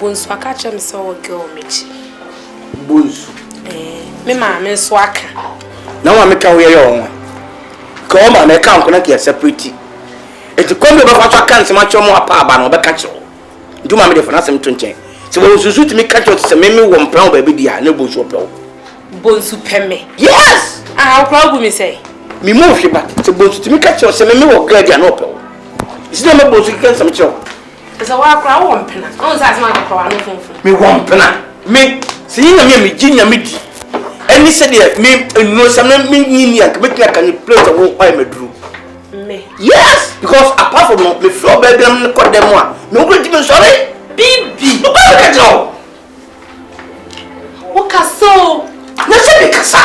Bonsu aka chem se wo girl mechi. Bonsu. Me ma me so aka. Na wa me ka wo ye yo. Ka o ma na ka nko na ke separate. Eti kom be ba fa kan se ma cho mo apa aba na obeka che wo. Ndu ma me de fa na sem to nchen. Se wo susu ti me ka cho se me wo mpran ba bi dia na bonsu opro. Bonsu peme. Yes. Ah, how go me say? Me move here back. Se bonsu ti me ka cho se me wo girl dia na opro. Isi na me bonsu kan sem cho. Esa wa akra wo mpena. On sa asema akra no funfun. Me wo mpena. Me se yin na me ginya me di. Any said me no some me ni and make can play the whole I me drew. Me. Yes, because apart from me floor baby I'm not them one. No go to sorry. Bibi. No go get now. What so? No say be kasa.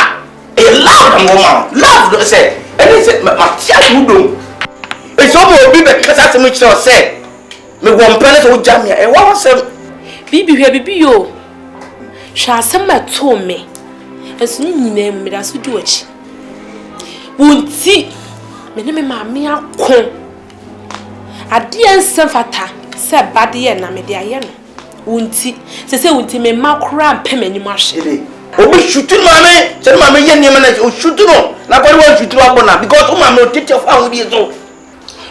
A loud woman. Love say. Any say my tia who do. It's all be be kasa to me say. Me one penny to jam here. E what say? Bibi here bibi yo. Sha sama to me. Esu ni nyina mu da so di wachi. Wonti me ne me maame akon. Ade ensem fata se bade ye na me de aye no. Wonti se wonti me makora mpem ma hwe. Obi shutu maame, se maame ye niam na o shutu no. Na kwa wa shutu abona because o maame o tete of how we so.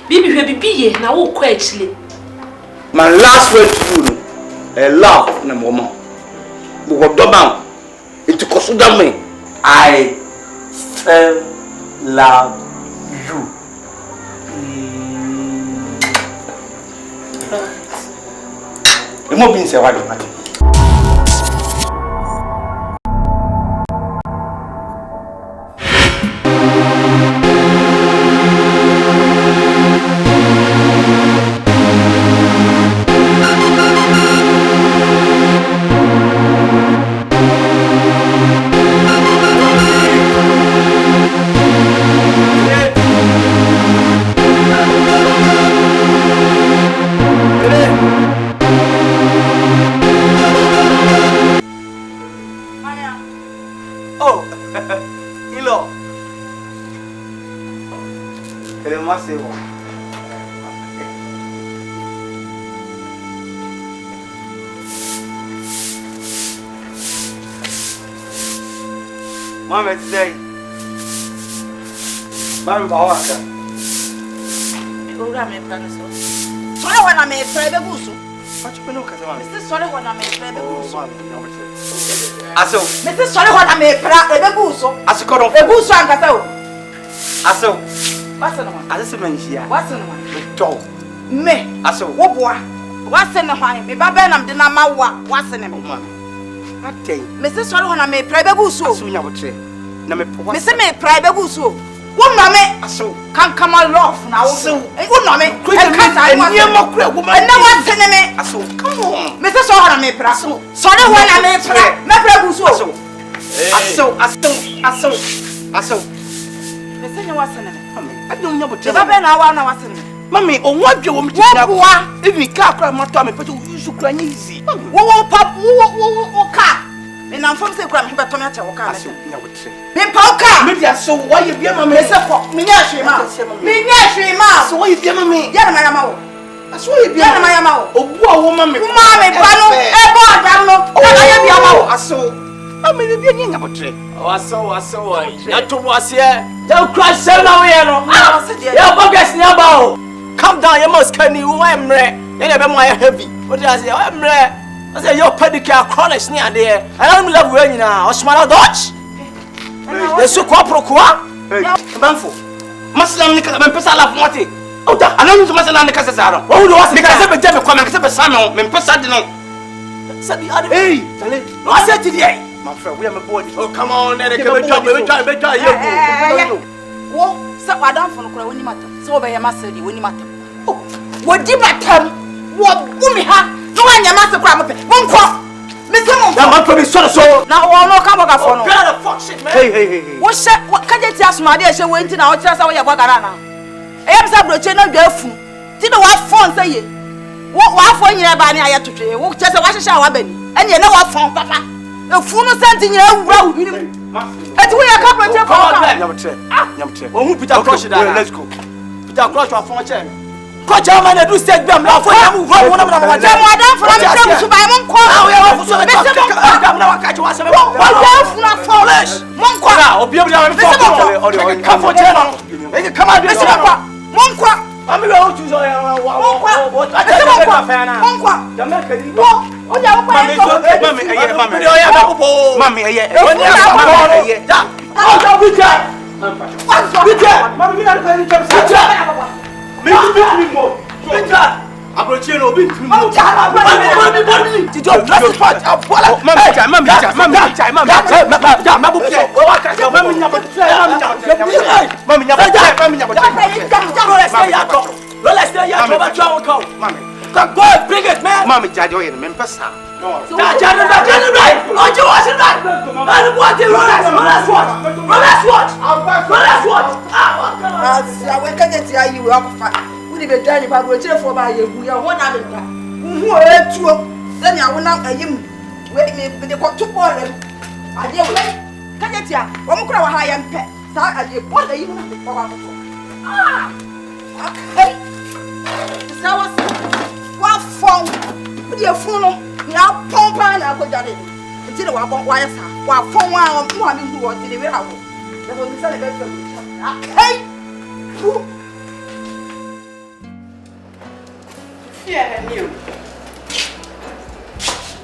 Bibi hwe bibi ye na wo kwa achile. My last word to you, a love na mama. Bugo doban. It consider me. I still love you. The more being said, why don't I? Mama today. Mama bawaka. Program e plan so. Sorry when I'm a private busu. What you know kaza mama? Mr. Sorry when I'm a private busu. Aso. Mr. Sorry when I'm a private busu. Asikoro. E busu ankasa o. Aso. What's the one? Aso menhia. What's the one? To. Me. Aso. Wo boa. What's the one? Me baba na me na mawa. What's the name? Atay. Mr. Sorry when I'm a private busu. Aso nya wotre. Na me po. Mr. Me private busu. Wo mama aso kan kama love na wo. So wo no me. E kasa ni makura wo ma. Na wa tene me. Aso come on. Mr. Sorry when I'm a pra. Sorry when I'm a pra. Me pra busu. Aso. Mr. Nya wasene me. I don't know what you baba na wa na wasene me. Mami, on what you want me to do? If we can't cry, my time, but you should cry easy. Wo pop, wo car. And I'm from the crime, but I'm not a car. Me poker. Maybe I saw why you be a mamma. Me So why you be a mammy? Yeah, my ammo. I saw you be a my ammo. Oh, woman, mammy, Pano, I saw. I mean, be a about trip. I saw. Not to was here. Don't cry, sell away. Yeah, Bogus Nabao. Come down, you must can you. I'm rare. You never my heavy. What does it? I'm rare. I say your pedicure chronics near there. I don't love when you now. Small Dutch. The so quapro. Banfo. Maslam Nicola Mempesa Monte. Oh, I don't know to Masala Nicasara. Oh, you was because I'm a devil coming except a son, Mempesadino. Said the other day. No, I said today. My friend, we have a boy. Oh, come on, Eric. What? So I don't follow when you matter. So by your master, when you matter. Oh, what did my term? What woman ha? No one your master crab. One crop. Mr. I'm probably so. Now, all no come back for no. Hey. What can you tell my dear? She went in our chest away about Garana. I am Sabro no girlfriend. Did the what phone say? What phone you have any I have to say? Walk just a wash shower, Benny. And you know what phone, Papa? The phone is sending you around. But we are coming to Yamtre. When we put our crush down, let's go. Put our crush on phone chair. Coach, I'm going to do set them. Now for you, one of them. I'm going to buy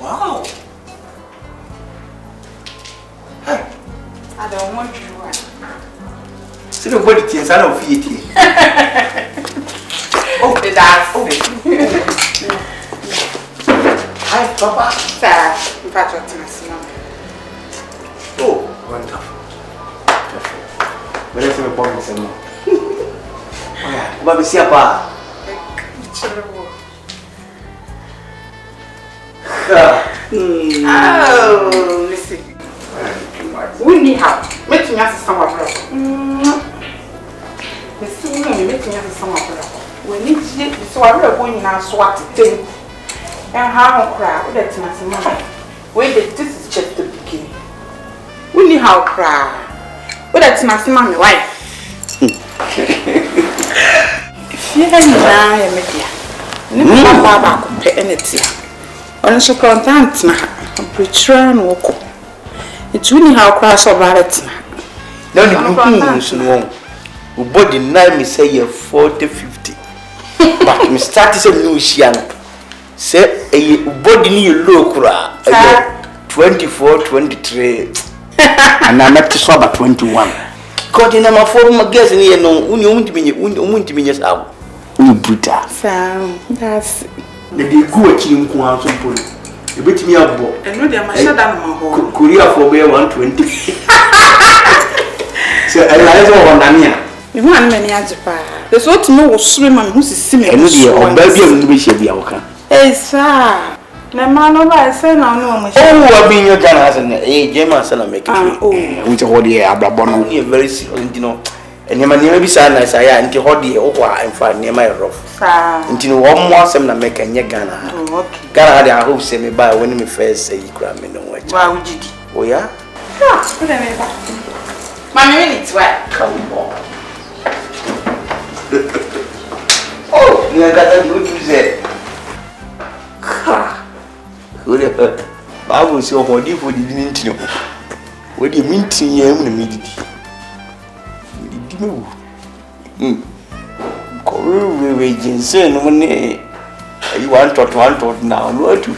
Wow. I don't want you. See the body things I don't feel it. Oh, that's Hi, Papa. Sir, in fact, what's Oh, wonderful. Perfect. Let's have a problem some more. Oh yeah, Baba see apa? Oh, listen. We need help. Make me ask some of us. Make me ask some of us. We need to get so I'm going in our SWAT thing. And how to cry. That's my mama. Wait, this is just the beginning. We need help cry. But that's my mama, wife. If you had now, I make you. Never Baba could pay anything. On so content na preacher no ko it really how cross about it No ni so no o body na me say you 40-50 but me start say no hia no say e body ni low kura 24-23 and I met to so about 21 god na ma for my guess ni no untimi nya sawo ni brutal that's the go akiri nko anso polo ebetimi abo eno de ma shada no ma ho Korea for be 120 so I like to wonania me hu an mani ajepa the so to no wo sure ma me hu sisi me eno de o ba bia mu be hia bia wo kan sir na ma no ba say na no mo oh wa bi nyo Ghana as na German say na make it we to hold here abrabo no very serious you know enema bi sa na say ya nti hold here wo kwa emfa nema rough nti no wo mo asem na make nye Ghana okay Ghana dey I hope say me buy when me first say kura me no watch wa ujidi oh yeah put them in back mama we need to come on oh you got that good to say ha ore babu so hodi for the minti no we the minti yam na me didi me ko we jinse no ne you want to now no to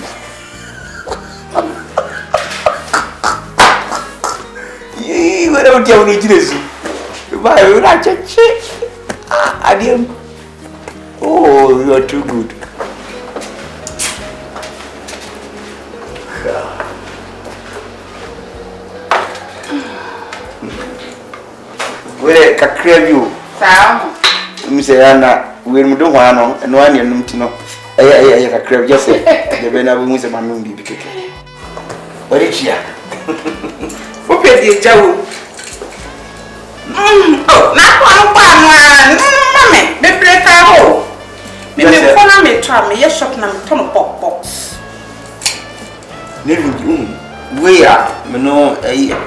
ye we don't tell me Jesus why we not cheche adiam oh you are too good we kakra bio Sao? Mi say ana we mu do hwa no eno ane num ti no eye kakra just say de be na bu mu say manum bi keke ori chia O pedi jawo oh na ko no pa no mame me preta ho me phone me try me ye shop na me ton pop box ne bi we ya me no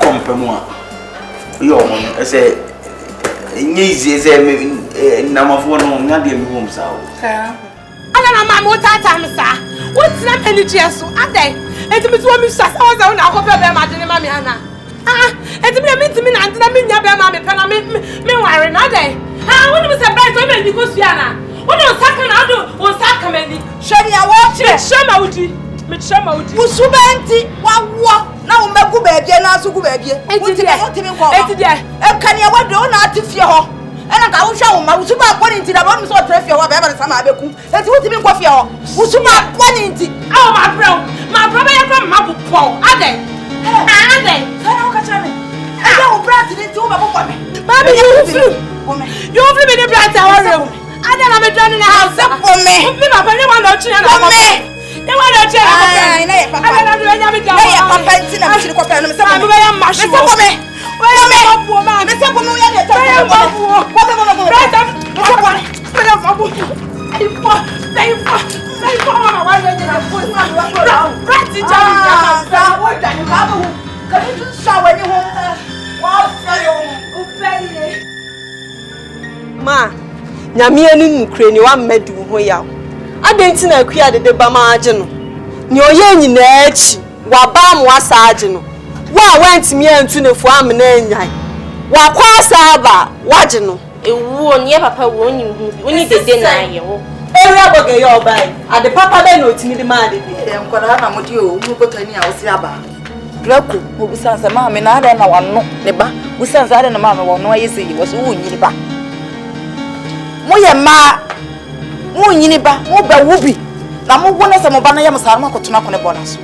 kompemu a yo mo e say nyizi say na mafo no na de mi hom sawo ana na mama utata msa wotina penijie so adai enti me so mi sasa wa za na akopɛ bɛ ma de ne ma me ana enti me na ante na me nya bɛ ma me pɛ na me ware na dai woni me se bright o me ndi ko sua na woni o saka na do o saka mani hwɛ ya wo kire shema udi me chema udi usubenti wawo na wo megu baabie na so gu baabie wotimi nkɔ enti de kane ya wado na atifie hɔ ɛna ka wo hwɛ wo ma usuba akɔ ni nti da bɔ no so trafie hɔ ba ba sama abeku enti wotimi nkɔ fie hɔ usuba akɔ ni nti awo ma brɛ bɛ yɛ ma bopɔ adɛ adɛ kana wo ka kyerɛ me ɛyɛ wo brat ni nti wo ba bopɔ me ba bi you free me the brat aware adɛ na me dwan na house for me me ba ne wa na ochi na for me ne wa na ochi na na ye papa adɛ na do nya me da na ye papa nti na me chiri kɔpɛ no me se me bɛ ya mash me se for me babu ma me se for me wo ya ne ta babu brat babu I want to get a foot. Brat ti jam sa wo da ni ba bu ka ni tun sa wa ni ho wa fa yo upele ma nyame ani nukure ni wa mmadu ho yaw adenti na akua de ba ma age no ni oye nyina achi wa ba mo asaaje no wa wantimi antu ne fo amna anyai wa kwa asaba waje no ewu oni papa wo onyi hu oni dede na aye wo eri aboge yo bai ade papa be na otimi de ma de de nkora na mo di o mu kotani a wo si aba Drako obusansa ma me na ada na wano ne ba busansa ada na ma me wano ayese yi wo so wo nyini ba mo ye ma mo nyini ba mo ba wo bi na mo wo na se mo ba na ye mo sare mo akotuna ko ne bona so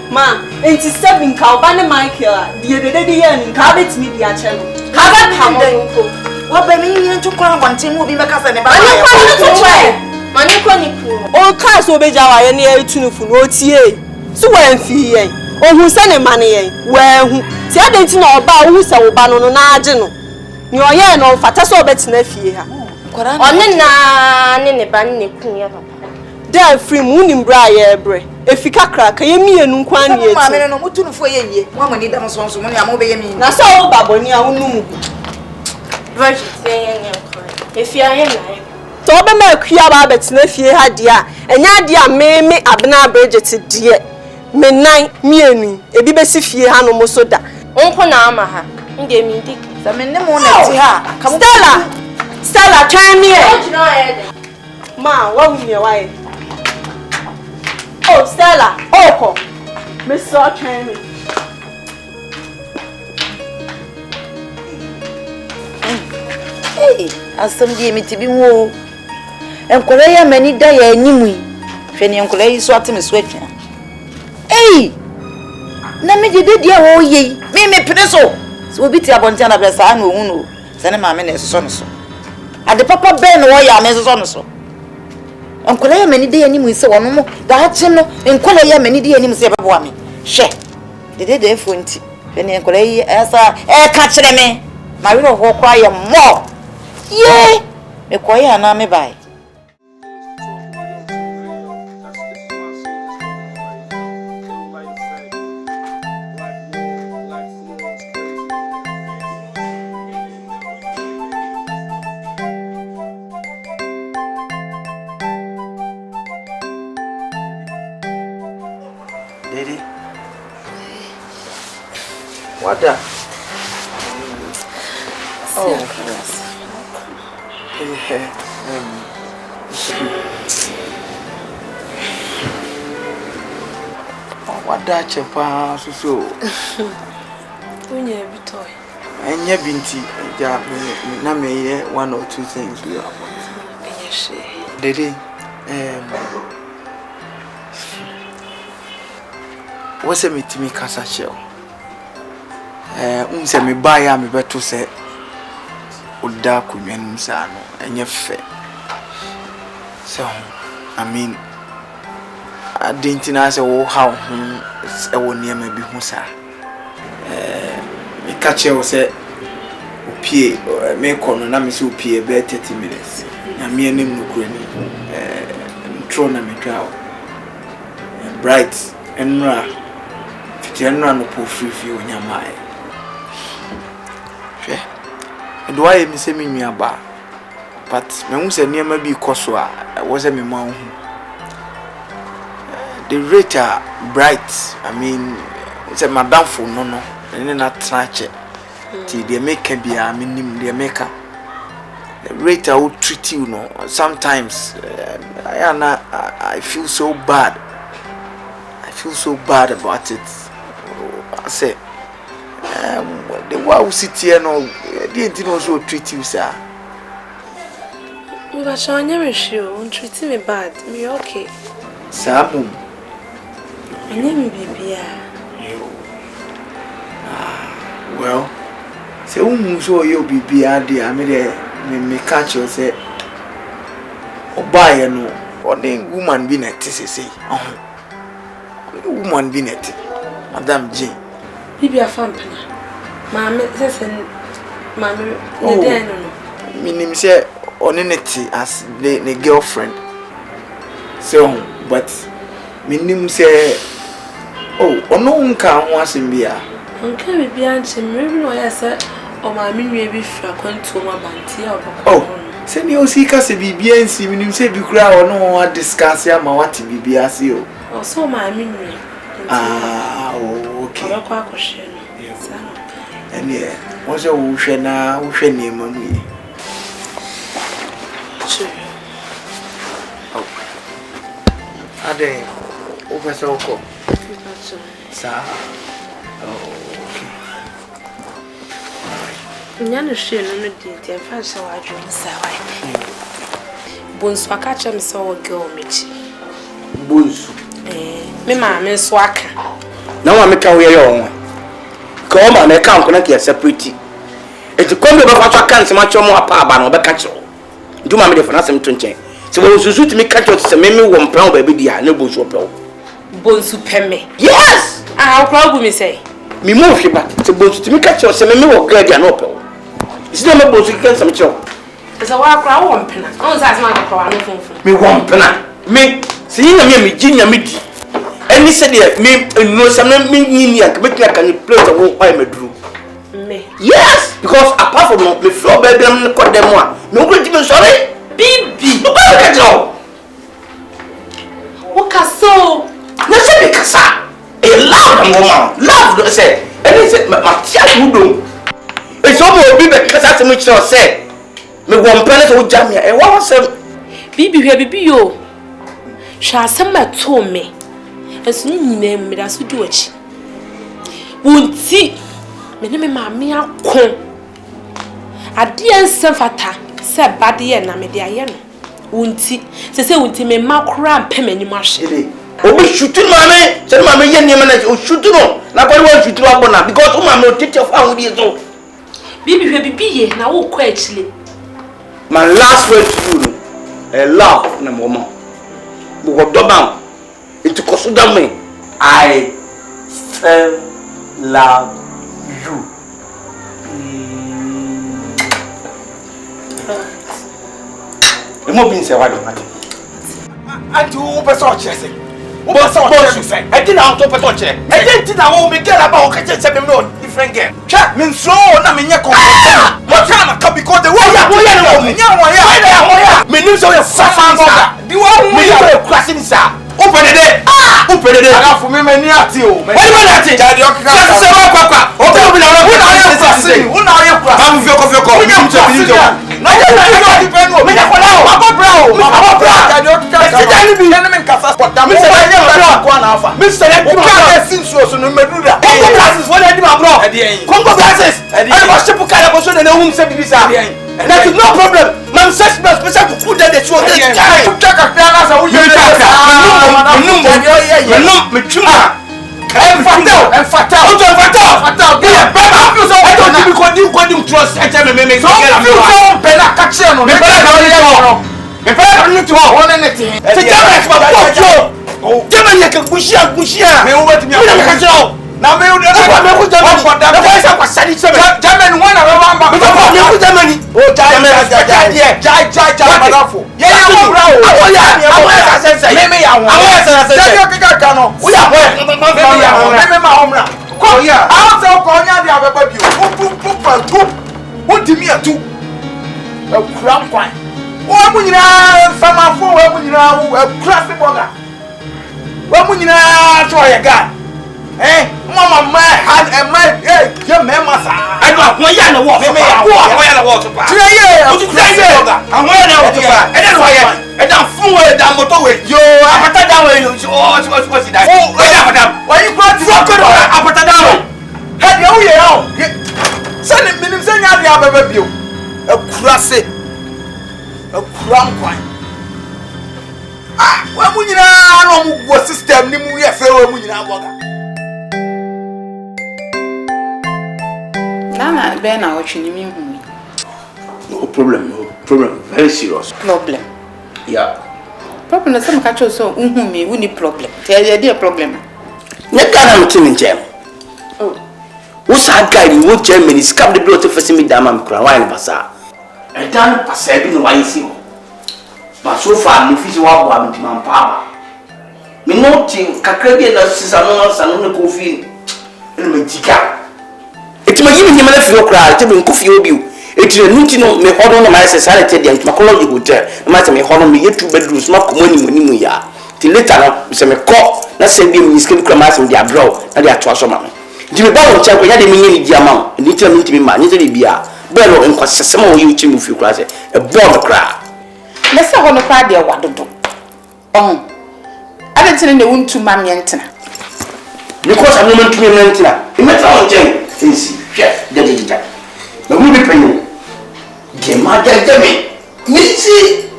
ma enti 7 ka oba ne Michael de de ye ni ka betimi di a che no ka ga pa mo ko wo ba mi nyini ntu kwa bonten mo bi meka se ne ba ani kwa ni to chwe mani kwa ni ku o ka so be jawa ye ne e tunufu no tie so wa mfi yen ohun se ne mane yen wa hu ti adenti na oba hu se wo ba no no na age no ni oye no fata so obetina fie ha oni na ne ba ne ku ya papa da free mu ni mbra ye bre efika kraka ye mienu kwa ni eti ma me no mutunufu ye yie mo amani da mo so mo ni amo be ye mi na so wo baboni a wonu virgin se yen kwa efia ye na ye to be ma akua ba betina fie ha dia enya dia meme abena Bridget die me nan mienu ebi besi fie ha no mo so da onko na ama ha inde mi dik sa me ne mo na ti ha Stella turn me here ma wa hu me why oh Stella oko me so turn me Asem die mi tibi wo enkole ya mani da ya anyimu hwe ne enkole yi so ateme so atwa na me de dia wo ye me pene so obi ti abontia na bresa na ohun no se ne ma me na so no so ade papa ben wo ya me so no so enkole ya mani da ya anyimu se wono mo da ache no enkole ya mani da ya anyimu se bebo ame hwe de fonti hwe ne enkole yi esa ka kire me ma we ho kwa ya mo ye me koya na me bai Daddy, what the? Oh, what that chapa so? Unya bitoy. Anya binti, ja na me one or two things we are. Yes. Daddy, what's a mitimi kasa shell? Unse me buy ya me beto se oda kunwanu sa no enye fe. So I mean I didn't know say wo how e wo niam bi hu sa. Me catch you say opie me kono na me say opie be 30 minutes. Na me anim no kurani intro na me twa bright enra fitienra no po free onyamae. Do I miss me nearby? But me who said near maybe Koswa was a me mouth. the rate are bright. I mean, it's a madam for no, and then I trash it. They make a be a minimum, they make a rate I will treat you, no. Sometimes I feel so bad. I feel so bad about it. I say, the one who sit here, no, they didn't also treat you, sir. But I never sure, treat me bad. Me okay. Samu. My name is Bibi. Well, say who so you Bibi ade I me catch you say oba no only woman be net say woman be net Madam Jane Bibi afam pana mama say mama ne den no minim say oneneti as the girlfriend so but minim say oh ono nka ho asembia nka bibi anche mrebi no ya say o ma mi nwe bi fra kwanto ma banti ya obako oh say ni o si ka se bibi ansi minim say bi kura ono wa discuss ya ma wati bibi asi o oh so ma mi nwe okay obako akoshe no ene o se wo hwe na wo hwe ni ma mu yi Ade, o pese oko. Sa. Nyane hwe no no di fa hye wa adwo sa wa. Bonsu aka chem so wo girl mechi. Bonsu. Me ma me so aka. Na wa me ka wo ye yo. Ko ma me ka nko na ke separate. Eti kombe be fa so aka nsema chomo apa aba no be ka kiro. Nduma me de fa na sem to nchen. Se wo susu timi ka kiro se me wo mpran ba bi dia na bonsu opew. Bonsu peme. Yes. Ah, how go me say? Me mo hwe ba. Se bonsu timi ka kiro se me wo girl dia na opew. Isi na me bonsu kan sem kiro. Esa wa kra wo mpena. On sa asema ka kra no funfun. Me wo mpena. Me se yin na me ginya me di. Any said me no some me nyini an make like an plate wo oil medru. Me. Yes, because apart from me floor baby am ko dem a me go give me sorry. Bibi. No go get you. O ka so. Na say me kasa. A loud woman. Love say. Any say ma tia wudom. E so mo obi be kasa se me kire say. Me wo mpele to jamia. E wa say Bibi hwe bibi yo. Hwa asem ma to me. Esu nyina mu da so di wachi. Wonti me ne me maame akon. Ade ensem fata se bade ye na me de aye no. Wonti se wonti me makura mpemani ahye. Obi shutu maame, se maame ye niam na o shutu no. Na kwa wo shutu abona because o maame o tete of an we so. Bibi hwe bibi ye na wo kwa achile. My last word to you, a love na mama. Bu go doban. It consider me. I still love you. Emo bin se wa do mate. Anti wo pe so chese. Wo pe so chese. I didn't want to pe so chese. I didn't na wo me get about o ka chese me no different girl. Cha me so na me nye confidence. What time ka because the way ya no me nya wo ya. Me nim so ya safa ngoga. Di wo me ya kwase ni sa. Open the day. Open the day. Aga for me many ati o. Wani mani ati? Jadi o kika. Se wa kwakwa. O te obi na o na ye kwase. O na ye kwase. Ba mu fioko. Mi je. Na ye na depend o. Me na kola o. Baba bra o. Baba bra. Jadi o kika. Se jani bi. Yana men kasa sport. Mi se na ye bra kwa na afa. Mi se na o ka sin so no meduda. Kongo glasses wo na di ma bro. Kongo glasses. Ani ba shepu kala bo so na hum se bibisa. That is no problem. Man says special to food that they show this guy. Chaka kala sa wo ye. Me chuma. Fatal. Yeah, but I feel so. I don't think we could trust. I tell me, me. So I feel so. Bella catch no. Me bella no to one anything. Say German for fuck. German like bushia. Me over to me. Catch you. Now me go German. The voice of Sadi German one around. Me go Germany. Oh, Jai. Madafo. Yeah, Wa munyina so ya ga. Mama man and man you me masa. I know why ya na wo. Me ya wo ya na wo to pa. Tire ye. O ti tire ye. Awon ya na wo to pa. E dey why e dan fun we dan motor we. Yo, apata dan we no. O si dan. Oh, e da madam. Why you go to apata dan we? He dey wo ye o. Say ni minim say nya dia baba bio. Akura se. Akura nkwan. Wa munyina no mu go system ni mu ye fe wa munyina boga. Nana, Ben, I watch you. No problem, very serious. Problem. Yeah. Problem is some catch so me, we need problem. Tell you, problem. You can't kill in jail. Oh. What's that guy in what Germany? Scab the blood to face me down and cry in Bassa. I done pass everything why you see. But so far, if you want to man power. Me noting Kakabi and Sisanos and only coffee in the Tika. It's my giving him a few cry, taking coffee of you. It's a nutino, me hold on my society and Macology hotel. No matter me hold on me, 2 bedrooms, not money when you are. Till later, some call, not send me skin cramas in their brow, and they are twice a man. Jimmy Bow, check we had a meaning diamond, and little me to be man, neither be a bellow and cause some of you chimney few cries, a bomb cry. Let's have on the cry, dear, what to do. Oh, I didn't tell the wound to Mammy Antina. Because I'm not to me, Antina. You met our Jane, see. Chef, the digital. The movie penny. Gemma, Missy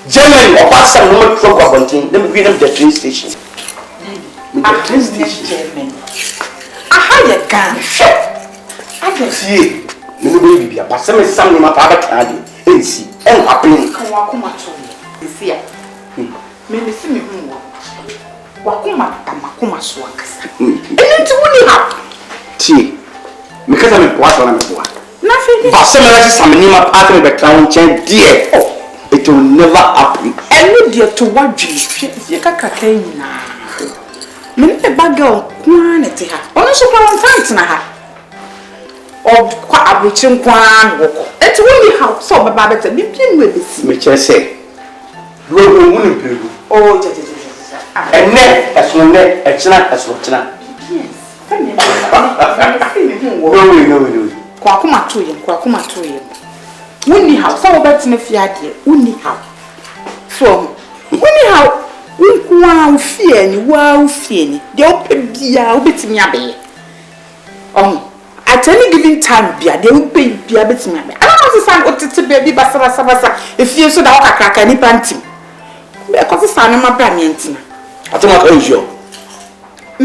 Germany, or pass some more truck of hunting, then we beat up the train station. A train station. I had a gun. I can see it. You will be a person with some of my father candy. And see, and happening. Wakuma told me. See, maybe see me more. Wakuma, Tamakuma swags. And it's only half. See. Because I'm a what on a boy. Nothing. But some of some minimum partner by clown chain, dear. Oh, it will never happen. And no dear to what you can now. Many a bad girl, quantity her. Also, one fight na or quite a rich and quan walk. It's only how so my baby to be playing with this. Which I say, you will people. Oh, and then as one day, it's not as what not. No. Kwakuma to you. Winnie how some bets in a fiat, Winnie how. So, Winnie how, we fear any wow fear, the open beer, bit me a bay. At any given time, beer, they will pay beer bit me. I don't understand what to baby Bassava if you so that I crack any panting. Because the son of my bramiantina. I don't know you.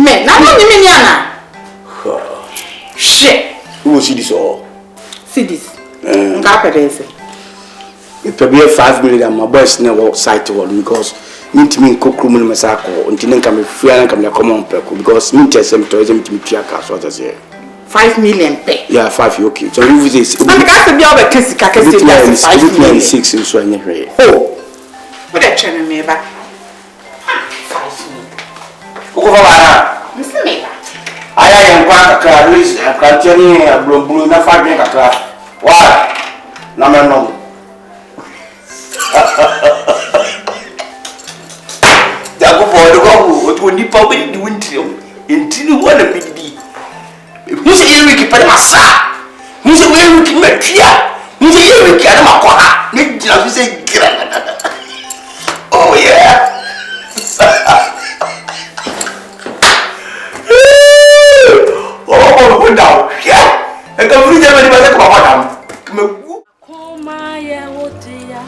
Men, not only Miniana. Shit. Who will see this all? See this. If it be 5 million, my boys never sight to one because me to me cook room in my saco until then come free and come common peco because me tell them to me triakas what I say. 5 million pay. Yeah, 5 okay. So you this. And the guys be over kiss that's 5 million. 6 in so anyway. Oh. What a channel me back. 5 million. Go Mr. Mega. I am quite a Luis, a continue a blue, not 5 minutes. Why? No. That go for the go, what would you probably do until you want to be. Who's a year we keep a massa? Who's a way we keep a kia? Who's a year we get a maca? Make just say, oh, yeah. Oh, go down. Yeah. I can read them anybody come on. Koma ya wodia.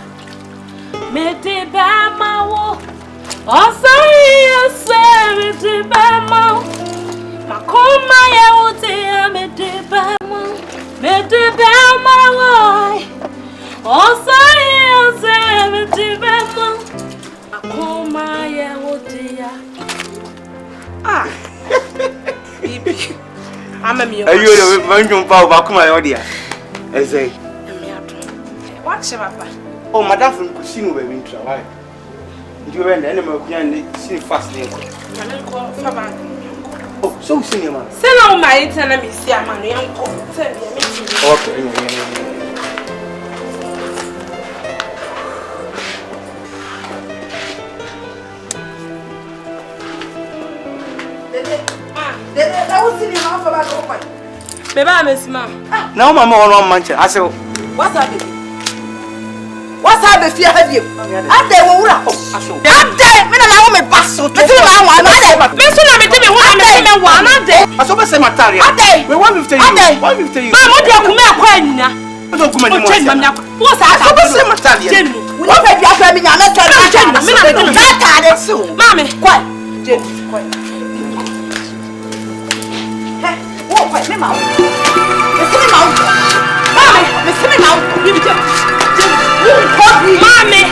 Mete ba mawo. Osari ase mete ba mawo. Makoma ya wodia mete ba mawo. Mete ba mawo. Osari ase mete ba mawo. Makoma ya wodia. Ah. Bibi. I'm a mere. Are you the man from Bakuma audio? I say, What's your papa? oh, Madame from Cusino, baby, try. You went animal can see fast. Oh, so senior man. Send out my internet, Miss Yaman, young court. Okay. That was in the house about open. Maybe I miss ma. Now, Mamma, on Manchester. I said, What's happening? What's happening if you have you? I'm there. I'm there. I'm me pass. I'm there. I saw my cemetery. We want to tell you. What you tell you? I'm not going to come here. What's happening? Cemetery. We don't have your family. I'm not telling you. Mommy, quiet. Hey, oh, wait, me mouth. Listen me mouth. Mommy, listen me mouth. You just. Mommy,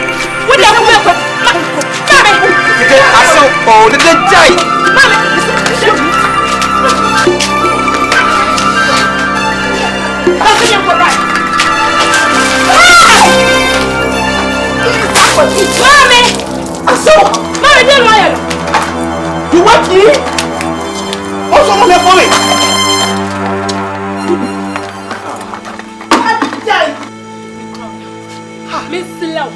what the hell? Mommy. I saw all the day. Mommy, you want me? Also, I'm for me. Miss Slow.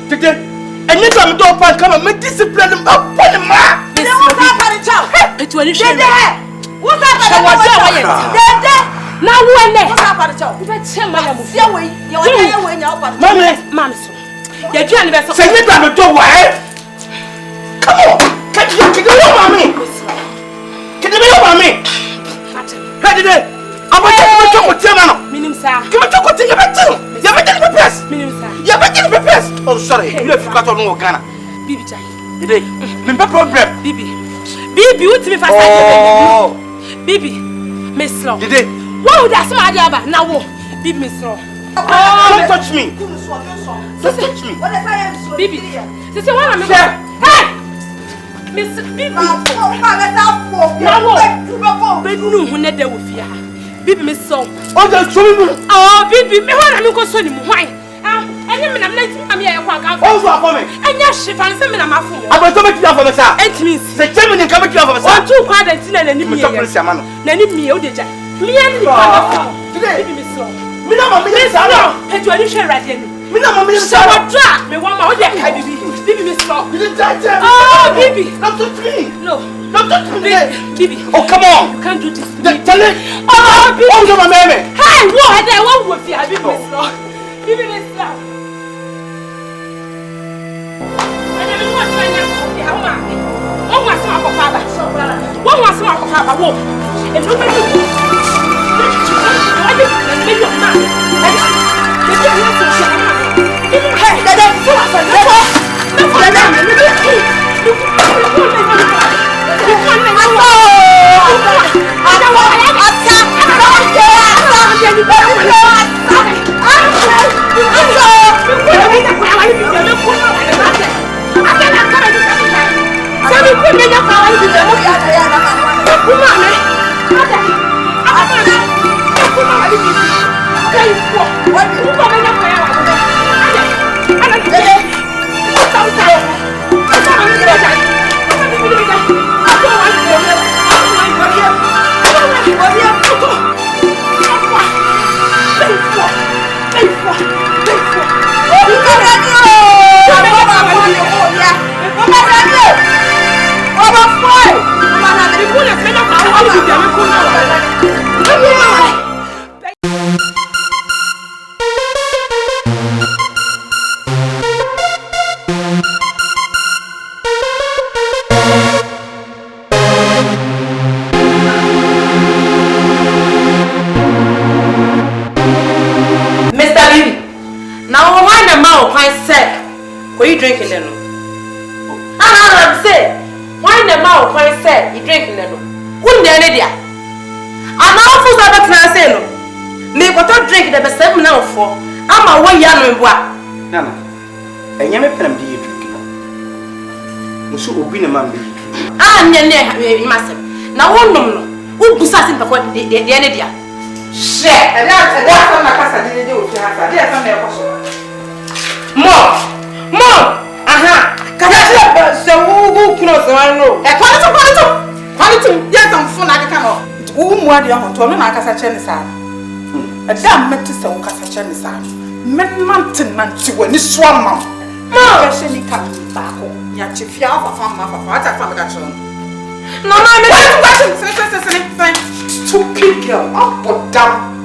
And you come to come and make discipline about one man. What's happening, child? It's when you What's happening? Now, when what's happening, child? Mommy, you're trying to say you got to do what? Come on. Can you over me? Can you over me? Hey, today. I'm going to talk with you now. Minim, sir. Give me talk with you. You're making the press. Minim, sir. You're making the press. Oh, sorry. You have got on Ghana. Bibi, Jai. Today. No problem. Bibi, what me fast? Oh. Bibi, Miss Slow. Today. Wow, that's my idea. Now, Bibi, Miss Slow. Don't touch me. Don't touch me. Bibi, sister, what am I? Hey! Miss Bibi. Bibi, Miss Slow. Oh, that's true. Oh, Bibi, me want to go so ni muhai. And you mean I'm here. Oh, for me. And yes, she finds them in a muffin. I'm going to make you for the sir. It means the German coming to the sir. Too quiet and thin and me. Nanny me, oh, did I? Me and Bibi, Miss Slow. Me no, Miss Slow. Had you any share right in? Me no, Miss Slow. Drop me one more. Bibi, Miss Slow. Oh, Bibi. Not touch me. No. Not touch me. Bibi. Oh, come on. You can't do this. Tell it. Oh, Bibi. Oh, my baby. Hey, what? There, what with you? Bibi, Miss Slow. Bibi, Miss Slow. One was my father. One was my father. And nobody. Drinking them. Say, why the mouth when said you drinking them? Wouldn't the idea? I'm not for that say no. Me what I drink the best now for. I'm a way young and what? Nana, and you may pen be drinking. Musu will be a man be. Ah, near massive. Now, one no. Who was asking for the idea? Share, and that's what my cousin didn't do to her. There's some more. Mom! Aha! Can I say who knows? I know. A quality. Yes, I'm full like a canoe. Who more do you want to know? I can say, a damn met to say, Cassachan is on. Mountain man to when you swam. Mom, I shall come back. Yet if you have a farm, what I found that show. No, I'm stupid girl. Up or down.